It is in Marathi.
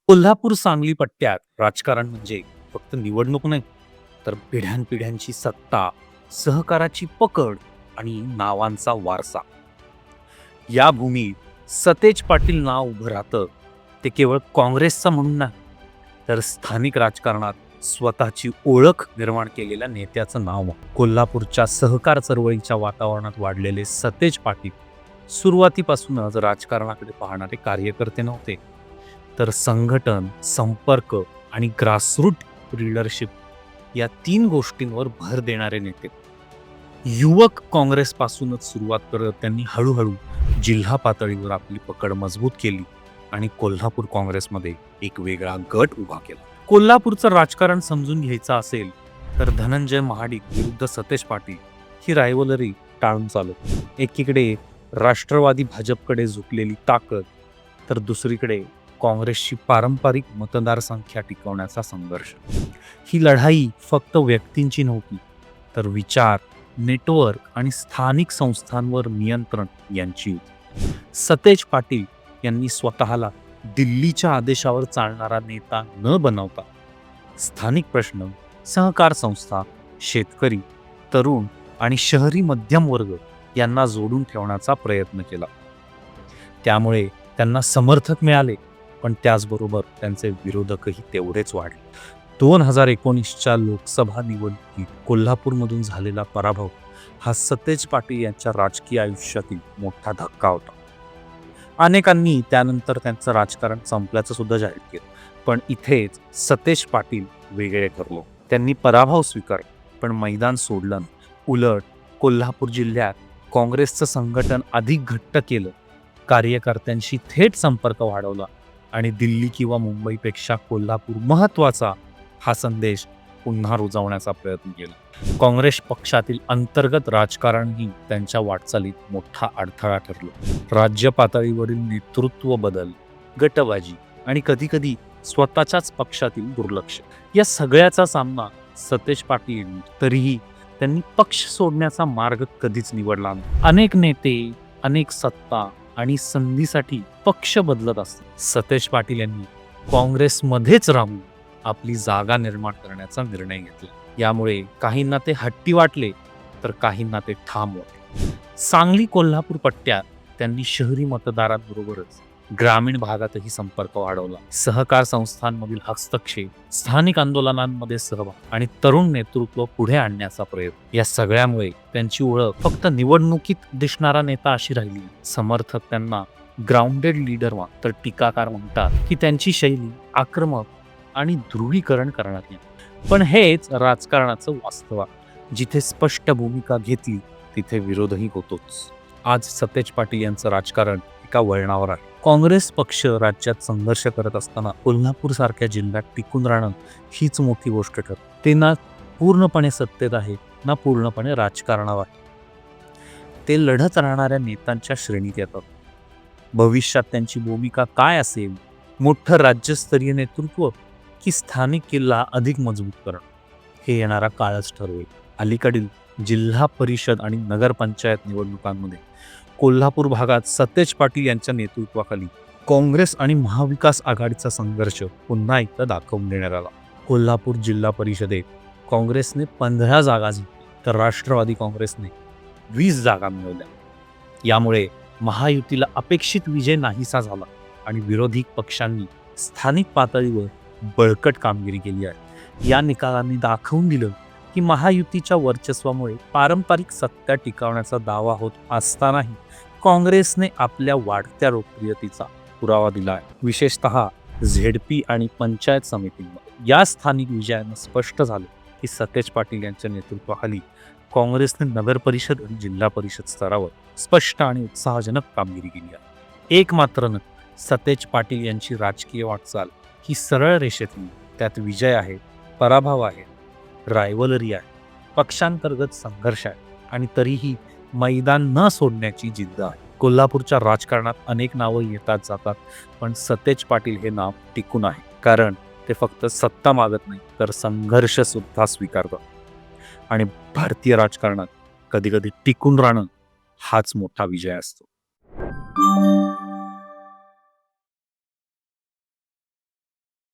कोल्हापूर सांगली पट्ट्यात राजकारण म्हणजे फक्त निवडणूक नाही, तर पिढ्यानपिढ्यांची सत्ता, सहकाराची पकड आणि नावांचा वारसा. या भूमीत सतेज पाटील नाव उभं राहतं ते केवळ काँग्रेसचा म्हणून नाही, तर स्थानिक राजकारणात स्वतःची ओळख निर्माण केलेल्या नेत्याचं नाव आहे. कोल्हापूरच्या सहकार चळवळीच्या वातावरणात वाढलेले सतेज पाटील सुरुवातीपासूनच राजकारणाकडे पाहणारे कार्यकर्ते नव्हते, तर संघटन, संपर्क आणि ग्रासरूट लीडरशिप या तीन गोष्टींवर भर देणारे नेते. युवक काँग्रेसपासूनच सुरुवात करत त्यांनी हळूहळू जिल्हा पातळीवर आपली पकड मजबूत केली आणि कोल्हापूर काँग्रेसमध्ये एक वेगळा गट उभा केला. कोल्हापूरचं राजकारण समजून घ्यायचं असेल तर धनंजय महाडिक विरुद्ध सतेज पाटील ही रायव्हलरी टाळून चालत. एकीकडे राष्ट्रवादी भाजपकडे झुकलेली ताकद, तर दुसरीकडे काँग्रेसची पारंपरिक मतदारसंख्या टिकवण्याचा संघर्ष. ही लढाई फक्त व्यक्तींची नव्हती, तर विचार, नेटवर्क आणि स्थानिक संस्थांवर नियंत्रण यांची होती. सतेज पाटील यांनी स्वतःला दिल्लीच्या आदेशावर चालणारा नेता न बनवता स्थानिक प्रश्न, सहकार संस्था, शेतकरी, तरुण आणि शहरी मध्यम वर्ग यांना जोडून ठेवण्याचा प्रयत्न केला. त्यामुळे त्यांना समर्थक मिळाले, पण त्याचबरोबर त्यांचे विरोधकही तेवढेच वाढले. 2019च्या लोकसभा निवडणुकीत कोल्हापूरमधून झालेला पराभव हा सतेज पाटील यांच्या राजकीय आयुष्यातील मोठा धक्का होता. अनेकांनी त्यानंतर त्यांचं राजकारण संपल्याचं सुद्धा जाहीर केलं, पण इथेच सतेज पाटील वेगळे ठरलो. त्यांनी पराभव स्वीकारला, पण मैदान सोडलं नाही. उलट कोल्हापूर जिल्ह्यात काँग्रेसचं संघटन अधिक घट्ट केलं, कार्यकर्त्यांशी थेट संपर्क वाढवला आणि दिल्ली किंवा मुंबईपेक्षा कोल्हापूर महत्त्वाचा हा संदेश पुन्हा रुजवण्याचा प्रयत्न केला. काँग्रेस पक्षातील अंतर्गत राजकारणही त्यांच्या वाटचालीत मोठा अडथळा ठरलं. राज्य पातळीवरील नेतृत्व बदल, गटबाजी आणि कधीकधी स्वतःच्याच पक्षातील दुर्लक्ष या सगळ्याचा सामना सतेज पाटील, तरीही त्यांनी पक्ष सोडण्याचा मार्ग कधीच निवडला नाही. अनेक नेते, अनेक सत्ता आणि संधीसाठी पक्ष बदलत असतात. सतेज पाटील यांनी काँग्रेसमध्येच राहून आपली जागा निर्माण करण्याचा निर्णय घेतला. यामुळे काहींना ते हट्टी वाटले, तर काहींना ते ठाम वाटले. सांगली कोल्हापूर पट्ट्यात त्यांनी शहरी मतदारांबरोबरच ग्रामीण भागातही संपर्क वाढवला. सहकार संस्थांमधील हस्तक्षेप, स्थानिक आंदोलनांमध्ये सहभाग आणि तरुण नेतृत्व पुढे आणण्याचा प्रयत्न या सगळ्यामुळे त्यांची ओळख फक्त निवडणुकीत दिसणारा नेता अशी राहिली. समर्थक त्यांना ग्राउंडेड लीडर तर टीकाकार म्हणतात की त्यांची शैली आक्रमक आणि ध्रुवीकरण करणारी. पण हेच राजकारणाचं वास्तव आहे. जिथे स्पष्ट भूमिका घेतली तिथे विरोधही होतोच. आज सतेज पाटील यांचं राजकारण एका वळणावर आहे. काँग्रेस पक्ष राज्यात संघर्ष करत असताना कोल्हापूर सारख्या जिल्ह्यात टिकून राहणं हीच मोठी गोष्ट ठरते. ते ना पूर्णपणे सत्तेत आहे, ना पूर्णपणे राजकारणावर आहे. ते लढत राहणाऱ्या नेत्यांच्या श्रेणीत येतात. भविष्यात त्यांची भूमिका काय असेल, मोठं राज्यस्तरीय नेतृत्व की स्थानिक किल्ला अधिक मजबूत करणं, हे येणारा काळच ठरवेल. अलीकडील जिल्हा परिषद आणि नगरपंचायत निवडणुकांमध्ये कोल्हापूर भागात सतेज पाटील यांच्या नेतृत्वाखाली काँग्रेस आणि महाविकास आघाडीचा संघर्ष पुन्हा एकदा दाखवून देण्यात आला. कोल्हापूर जिल्हा परिषदेत काँग्रेसने 15 जागा जिंकल्या, तर राष्ट्रवादी काँग्रेसने 20 जागा मिळवल्या. यामुळे महायुतीला अपेक्षित विजय नाहीसा झाला आणि विरोधी पक्षांनी स्थानिक पातळीवर बळकट कामगिरी केली आहे. या निकालांनी दाखवून दिलं की महायुतीच्या वर्चस्वामुळे पारंपरिक सत्ता टिकवण्याचा दावा होत असतानाही काँग्रेसने आपल्या वाढत्या लोकप्रियतेचा पुरावा दिला आहे. विशेषतः झेडपी आणि पंचायत समितींमध्ये या स्थानिक विजयानं स्पष्ट झालं की सतेज पाटील यांच्या नेतृत्वाखाली काँग्रेसने नगर परिषद आणि जिल्हा परिषद स्तरावर स्पष्ट आणि उत्साहजनक कामगिरी केली आहे. एक मात्र नक्की, सतेज पाटील यांची राजकीय वाटचाल ही सरळ रेषेतली. त्यात विजय आहे, पराभव आहे, रायव्हलरी आहे, पक्षांतर्गत संघर्ष आहे आणि तरीही मैदान न सोडण्याची जिद्द आहे. कोल्हापूरच्या राजकारणात अनेक नावं येतात जातात, पण सतेज पाटील हे नाव टिकून आहे, कारण ते फक्त सत्ता मागत नाही, तर संघर्ष सुद्धा स्वीकारतात. आणि भारतीय राजकारणात कधी कधी टिकून राहणं हाच मोठा विजय असतो.